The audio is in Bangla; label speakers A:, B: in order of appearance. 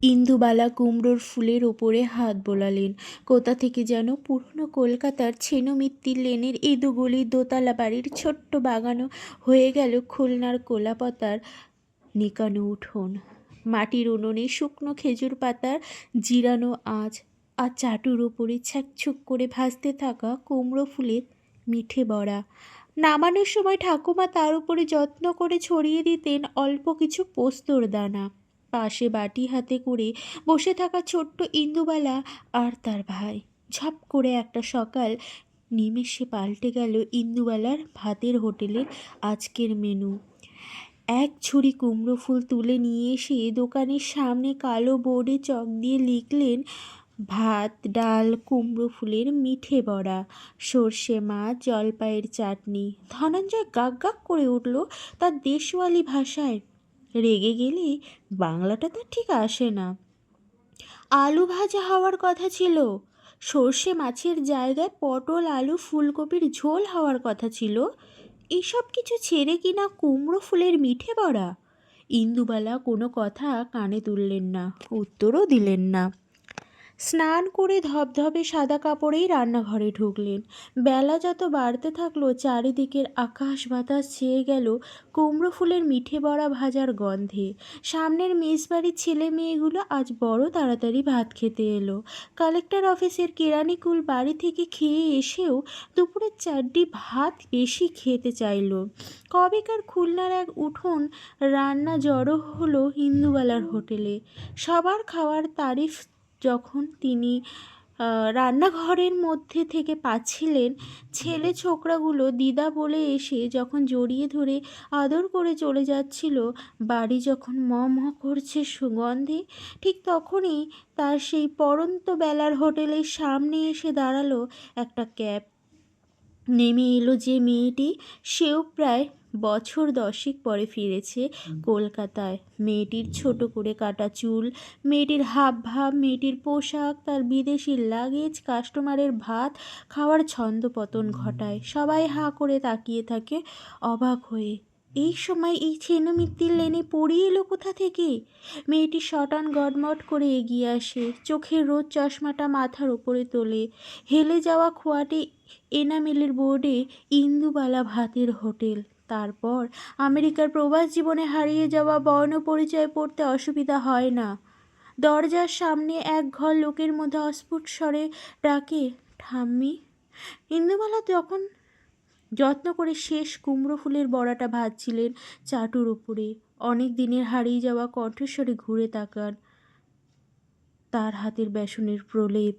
A: ইন্দুবালা কুমড়োর ফুলের ওপরে হাত বোলালেন। কোথা থেকে যেন পুরনো কলকাতার ছেনো লেনের ইঁদুগলির দোতলা বাড়ির ছোট্ট বাগানও হয়ে গেল খুলনার কোলাপতার নিকানো উঠোন। মাটির উনুনে শুকনো খেজুর পাতার জিরানো আঁচ আর চাটুর ওপরে ছ্যাঁকছুক করে ভাসতে থাকা কুমড়ো ফুলের মিঠে বড়া। নামানোর সময় ঠাকুমা তার উপরে যত্ন করে ছড়িয়ে দিতেন অল্প কিছু পোস্তর দানা। পাশে বাটি হাতে করে বসে থাকা ছোট্ট ইন্দুবালা আর তার ভাই। ঝপ করে একটা সকাল নিমেষে পাল্টে গেল ইন্দুবালার ভাতের হোটেলের আজকের মেনু। এক ঝুড়ি কুমড়ো ফুল তুলে নিয়ে এসে দোকানের সামনে কালো বোর্ডে চক দিয়ে লিখলেন, ভাত, ডাল, কুমড়ো ফুলের মিঠে বড়া, সর্ষে মাছ, জলপাইয়ের চাটনি। ধনঞ্জয় গাক গাক করে উঠল তার দেশওয়ালি ভাষায়। রেগে গেলে বাংলাটা তার ঠিক আসে না। আলু ভাজা হওয়ার কথা ছিল, সর্ষে মাছের জায়গায় পটল, আলু, ফুলকপির ঝোল হওয়ার কথা ছিল। এসব কিছু ছেড়ে কিনা কুমড়ো ফুলের মিঠে বড়া। ইন্দুবালা কোনো কথা কানে তুললেন না, উত্তরও দিলেন না। স্নান করে ধবধবে সাদা কাপড়েই রান্নাঘরে ঢুকলেন। বেলা যত বাড়তে থাকলো চারিদিকের আকাশ বাতাস ছেয়ে গেল কুমড়ো ফুলের মিঠে বড়া ভাজার গন্ধে। সামনের মেজবাড়ির ছেলে মেয়েগুলো আজ বড় তাড়াতাড়ি ভাত খেতে এলো। কালেক্টর অফিসের কেরানিকুল বাড়ি থেকে খেয়ে এসেও দুপুরের চারটি ভাত বেশি খেতে চাইল। কবেকার খুলনার এক উঠোন রান্না জড়ো হলো ইন্দুবালার হোটেলে। সবার খাওয়ার তারিফ যখন তিনি রান্নাঘরের মধ্যে থেকে পাচ্ছিলেন, ছেলে ছোকরাগুলো দিদা বলে এসে যখন জড়িয়ে ধরে আদর করে চলে যাচ্ছিল, বাড়ি যখন ম ম করছে সুগন্ধে, ঠিক তখনই তার সেই পড়ন্ত বেলার হোটেলের সামনে এসে দাঁড়ালো একটা ক্যাব। নেমে এলো যে মেয়েটি, সেও প্রায় বছর 10 পরে ফিরেছে কলকাতায়। মেয়েটির ছোট করে কাটা চুল, মেয়েটির হাব ভাব, মেয়েটির পোশাক, তার বিদেশি লাগেজ কাস্টমারের ভাত খাওয়ার ছন্দপতন ঘটায়। সবাই হাঁ করে তাকিয়ে থাকে অবাক হয়ে। এই সময় এই ছেনমিত্তির লেনে পড়িয়ে এলো কোথা থেকে? মেয়েটি শটান গটমট করে এগিয়ে আসে, চোখের রোদ চশমাটা মাথার ওপরে তোলে। হেলে যাওয়া খোয়াটে এনামেলের বোর্ডে ইন্দুবালা ভাতের হোটেল। তারপর আমেরিকার প্রবাস জীবনে হারিয়ে যাওয়া বর্ণ পরিচয় পড়তে অসুবিধা হয় না। দরজার সামনে এক ঘর লোকের মধ্যে অস্ফুট স্বরে ডাকে, ঠাম্মি। ইন্দুবালা তখন যত্ন করে শেষ কুমড়ো ফুলের বড়াটা ভাজছিলেন চাটুর উপরে। অনেক দিনের হারিয়ে যাওয়া কণ্ঠস্বরে ঘুরে তাকান। তার হাতের বেসনের প্রলেপ।